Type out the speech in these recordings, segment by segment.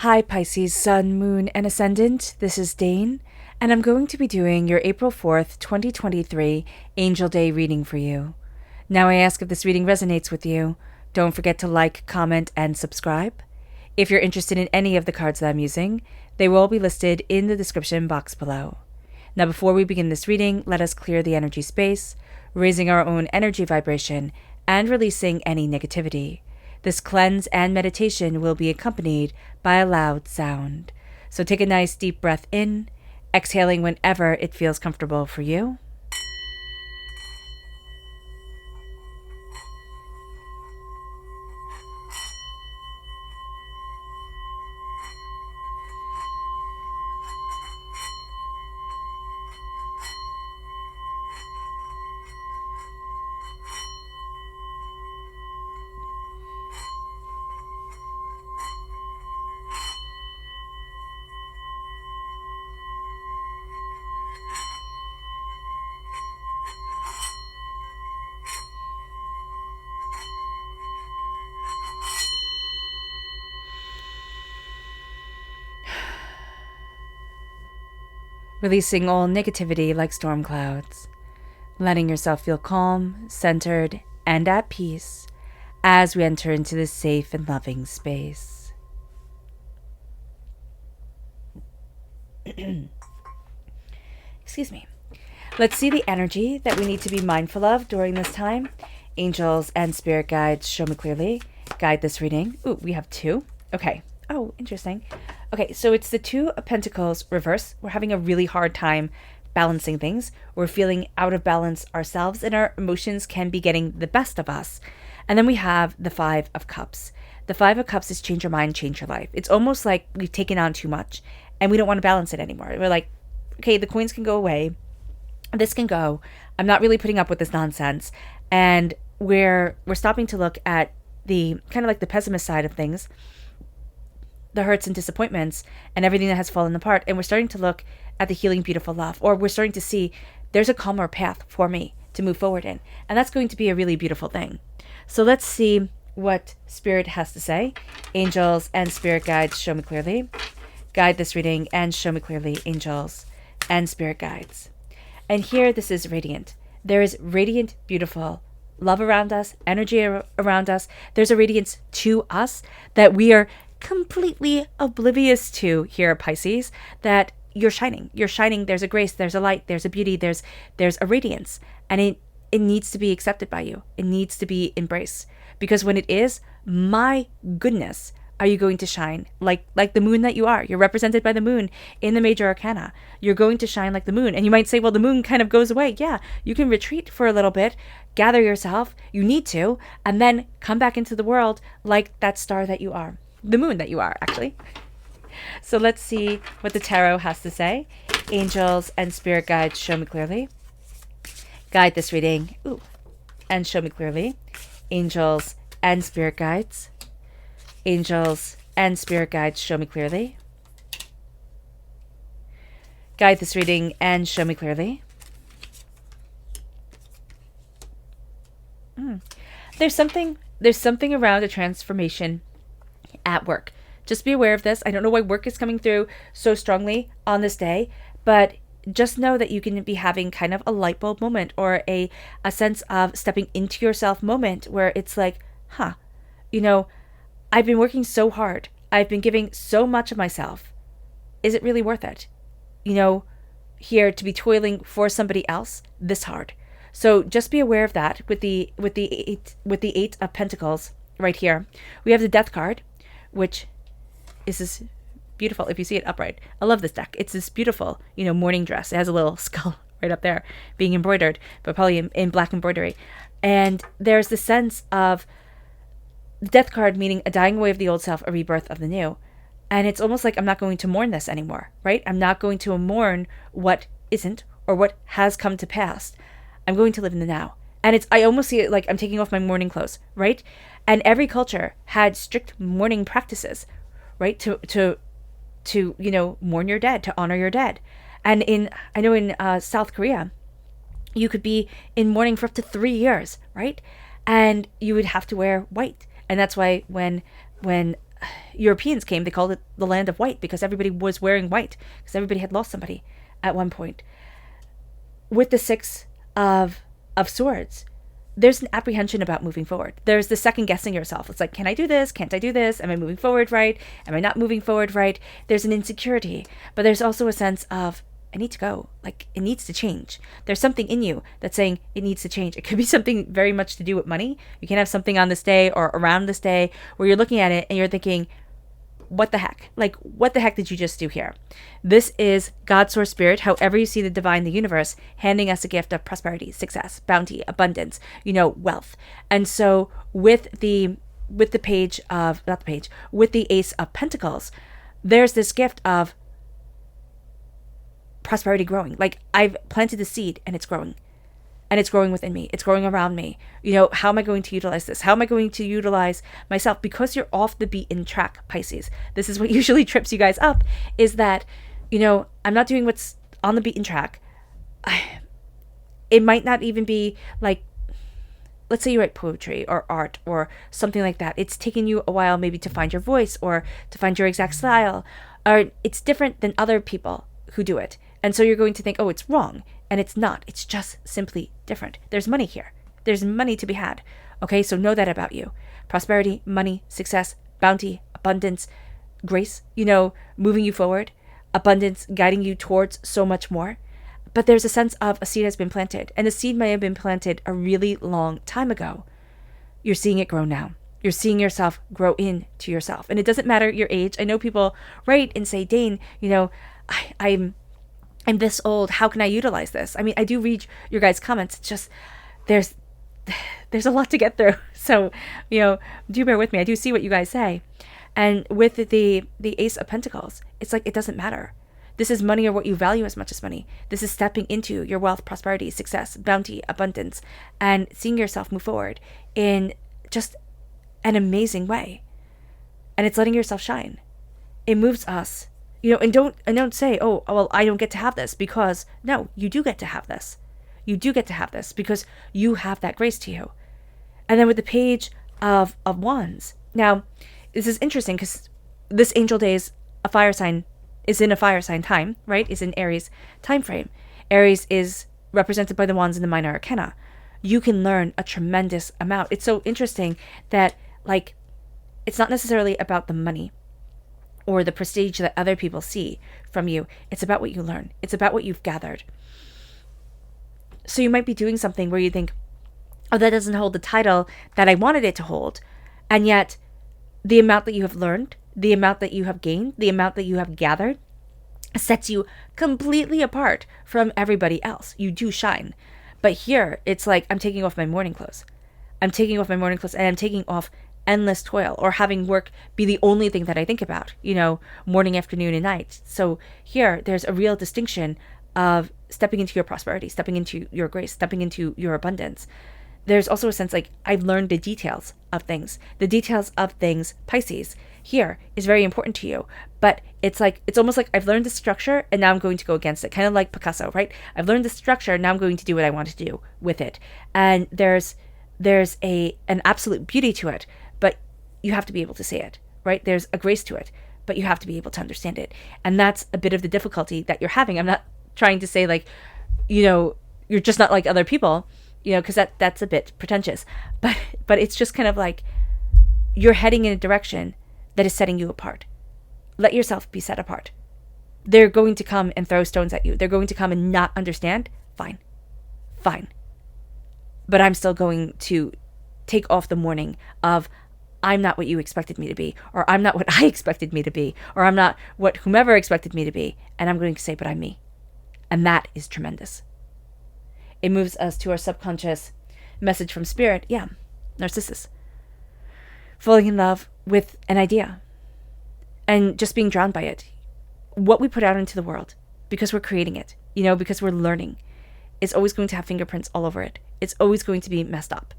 Hi Pisces, Sun, Moon, and Ascendant. This is Dane, and I'm going to be doing your April 4th, 2023 Angel Day reading for you. Now I ask if this reading resonates with you. Don't forget to like, comment, and subscribe. If you're interested in any of the cards that I'm using, they will all be listed in the description box below. Now before we begin this reading, let us clear the energy space, raising our own energy vibration and releasing any negativity. This cleanse and meditation will be accompanied by a loud sound. So take a nice deep breath in, exhaling whenever it feels comfortable for you. Releasing all negativity like storm clouds, letting yourself feel calm, centered, and at peace as we enter into this safe and loving space. Excuse me. Let's see the energy that we need to be mindful of during this time. Angels and spirit guides, show me clearly. Guide this reading. Ooh, we have two. Okay. Oh, interesting. Okay, so it's the Two of Pentacles reverse. We're having a really hard time balancing things. We're feeling out of balance ourselves, and our emotions can be getting the best of us. And then we have the Five of Cups. The Five of Cups is change your mind, change your life. It's almost like we've taken on too much, and we don't want to balance it anymore. We're like, okay, the coins can go away. This can go. I'm not really putting up with this nonsense. And we're stopping to look at the kind of like the pessimist side of things, the hurts and disappointments and everything that has fallen apart. And we're starting to look at the healing, beautiful love, or we're starting to see there's a calmer path for me to move forward in. And that's going to be a really beautiful thing. So let's see what Spirit has to say. Angels and spirit guides, show me clearly. Guide this reading and show me clearly, angels and spirit guides. And here, this is radiant. There is radiant, beautiful love around us, energy around us. There's a radiance to us that we are completely oblivious to here, Pisces, that you're shining. You're shining. There's a grace, there's a light, there's a beauty, there's a radiance. And it needs to be accepted by you. It needs to be embraced. Because when it is, my goodness, are you going to shine like the moon that you are? You're represented by the moon in the major arcana. You're going to shine like the moon. And you might say, well, the moon kind of goes away. Yeah, you can retreat for a little bit, gather yourself, you need to, and then come back into the world like that star that you are. The moon that you are, actually. So let's see what the tarot has to say. Angels and spirit guides, show me clearly. Guide this reading. Ooh. And show me clearly. Angels and spirit guides. Angels and spirit guides, show me clearly. Guide this reading and show me clearly. There's something around a transformation at work. Just be aware of this. I don't know why work is coming through so strongly on this day, but just know that you can be having kind of a light bulb moment, or a sense of stepping into yourself moment where it's like, I've been working so hard. I've been giving so much of myself. Is it really worth it? Here to be toiling for somebody else this hard. So just be aware of that with the Eight of Pentacles right here. We have the Death card, which is this beautiful, if you see it upright. I love this deck. It's this beautiful, morning dress. It has a little skull right up there being embroidered, but probably in black embroidery. And there's the sense of the Death card meaning a dying away of the old self, a rebirth of the new. And it's almost like I'm not going to mourn this anymore, right? I'm not going to mourn what isn't or what has come to pass. I'm going to live in the now. And I almost see it like I'm taking off my mourning clothes, right? And every culture had strict mourning practices, right? To mourn your dead, to honor your dead. And I know in South Korea, you could be in mourning for up to 3 years, right? And you would have to wear white. And that's why when Europeans came, they called it the land of white because everybody was wearing white, because everybody had lost somebody at one point. With the Six of Swords, there's an apprehension about moving forward. There's the second guessing yourself. It's like, can I do this? Can't I do this? Am I moving forward right? Am I not moving forward right? There's an insecurity, but there's also a sense of, I need to go. Like, it needs to change. There's something in you that's saying it needs to change. It could be something very much to do with money. You can have something on this day or around this day where you're looking at it and you're thinking, what the heck? Like, what the heck did you just do here? This is God, Source, Spirit, however you see the divine, the universe, handing us a gift of prosperity, success, bounty, abundance, wealth. And so with the page of, not the page, with the Ace of Pentacles, there's this gift of prosperity growing. Like, I've planted the seed and it's growing. And it's growing within me. It's growing around me. How am I going to utilize this? How am I going to utilize myself? Because you're off the beaten track, Pisces. This is what usually trips you guys up, is that, I'm not doing what's on the beaten track. It might not even be like, let's say you write poetry or art or something like that. It's taken you a while maybe to find your voice or to find your exact style. Or it's different than other people who do it. And so you're going to think, oh, it's wrong. And it's not. It's just simply different. There's money here. There's money to be had. Okay, so know that about you. Prosperity, money, success, bounty, abundance, grace, moving you forward, abundance, guiding you towards so much more. But there's a sense of a seed has been planted. And the seed may have been planted a really long time ago. You're seeing it grow now. You're seeing yourself grow into yourself. And it doesn't matter your age. I know people write and say, Dane, I'm this old. How can I utilize this? I mean, I do read your guys' comments. It's just, there's a lot to get through. So, do bear with me. I do see what you guys say. And with the Ace of Pentacles, it's like, it doesn't matter. This is money or what you value as much as money. This is stepping into your wealth, prosperity, success, bounty, abundance, and seeing yourself move forward in just an amazing way. And it's letting yourself shine. It moves us. And don't say, oh, well, I don't get to have this, because no, you do get to have this. You do get to have this because you have that grace to you. And then with the Page of Wands. Now, this is interesting because this angel day is in a fire sign time, right? Is in Aries time frame. Aries is represented by the wands in the minor arcana. You can learn a tremendous amount. It's so interesting that, like, it's not necessarily about the money or the prestige that other people see from you. It's about what you learn. It's about what you've gathered. So you might be doing something where you think, oh, that doesn't hold the title that I wanted it to hold. And yet the amount that you have learned, the amount that you have gained, the amount that you have gathered sets you completely apart from everybody else. You do shine. But here it's like, I'm taking off my morning clothes. I'm taking off my morning clothes and I'm taking off endless toil or having work be the only thing that I think about, morning, afternoon, and night. So here, there's a real distinction of stepping into your prosperity, stepping into your grace, stepping into your abundance. There's also a sense like, I've learned the details of things. The details of things, Pisces, here is very important to you. But it's almost like I've learned the structure and now I'm going to go against it. Kind of like Picasso, right? I've learned the structure, now I'm going to do what I want to do with it. And there's an absolute beauty to it. But you have to be able to see it, right? There's a grace to it, but you have to be able to understand it. And that's a bit of the difficulty that you're having. I'm not trying to say like, you're just not like other people, because that's a bit pretentious. But it's just kind of like you're heading in a direction that is setting you apart. Let yourself be set apart. They're going to come and throw stones at you. They're going to come and not understand. Fine. But I'm still going to take off the mourning of, I'm not what you expected me to be, or I'm not what I expected me to be, or I'm not what whomever expected me to be. And I'm going to say, but I'm me. And that is tremendous. It moves us to our subconscious message from spirit. Yeah, Narcissus. Falling in love with an idea and just being drawn by it. What we put out into the world, because we're creating it, because we're learning, it's always going to have fingerprints all over it. It's always going to be messed up,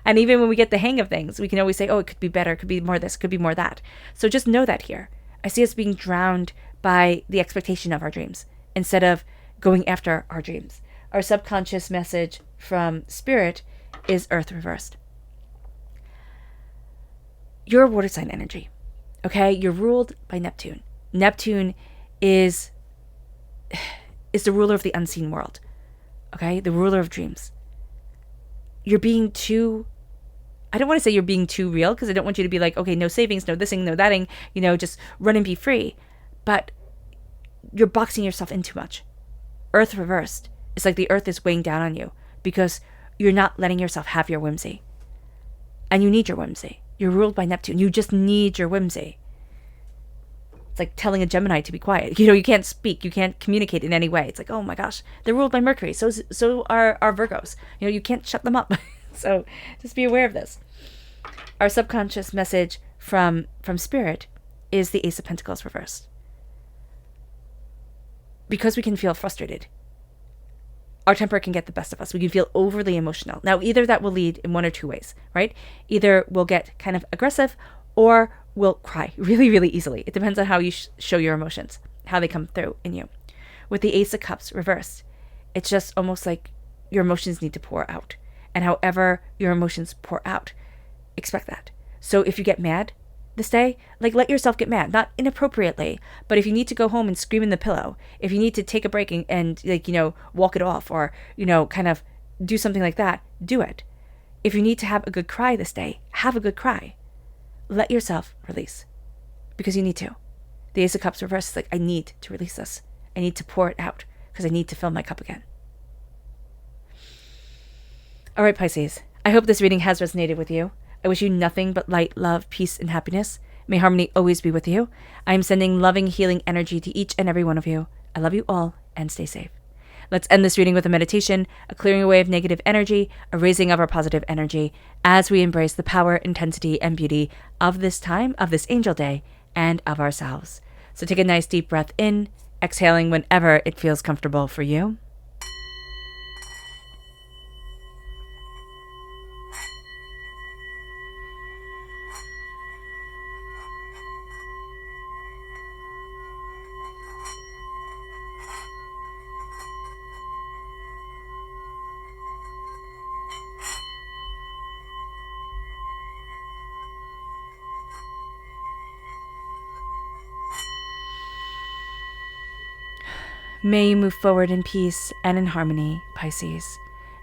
And even when we get the hang of things, we can always say, oh, it could be better, it could be more this, it could be more that. So just know that here. I see us being drowned by the expectation of our dreams instead of going after our dreams. Our subconscious message from spirit is Earth reversed. you're a water sign energy. Okay? You're ruled by Neptune. Neptune is the ruler of the unseen world. Okay? The ruler of dreams. You're being too, I don't want to say you're being too real, because I don't want you to be like, okay, no savings, no thising, no thating, just run and be free. But you're boxing yourself in too much. Earth reversed. It's like the earth is weighing down on you because you're not letting yourself have your whimsy. And you need your whimsy. You're ruled by Neptune. You just need your whimsy. It's like telling a Gemini to be quiet. You can't speak. You can't communicate in any way. It's like, oh my gosh, they're ruled by Mercury. So are Virgos. You can't shut them up. So just be aware of this. Our subconscious message from Spirit is the Ace of Pentacles reversed. Because we can feel frustrated, our temper can get the best of us. We can feel overly emotional. Now, either that will lead in one or two ways, right? Either we'll get kind of aggressive, or we'll cry really, really easily. It depends on how you show your emotions, how they come through in you. With the Ace of Cups reversed, it's just almost like your emotions need to pour out. And however your emotions pour out, expect that. So if you get mad this day, let yourself get mad, not inappropriately, but if you need to go home and scream in the pillow, if you need to take a break and walk it off, or kind of do something like that, do it. If you need to have a good cry this day, have a good cry. Let yourself release, because you need to. The Ace of Cups reversed is like, I need to release this. I need to pour it out because I need to fill my cup again. All right, Pisces, I hope this reading has resonated with you. I wish you nothing but light, love, peace, and happiness. May harmony always be with you. I am sending loving, healing energy to each and every one of you. I love you all, and stay safe. Let's end this reading with a meditation, a clearing away of negative energy, a raising of our positive energy, as we embrace the power, intensity, and beauty of this time, of this angel day, and of ourselves. So take a nice deep breath in, exhaling whenever it feels comfortable for you. May you move forward in peace and in harmony, Pisces.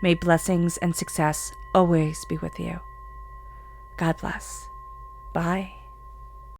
May blessings and success always be with you. God bless. Bye.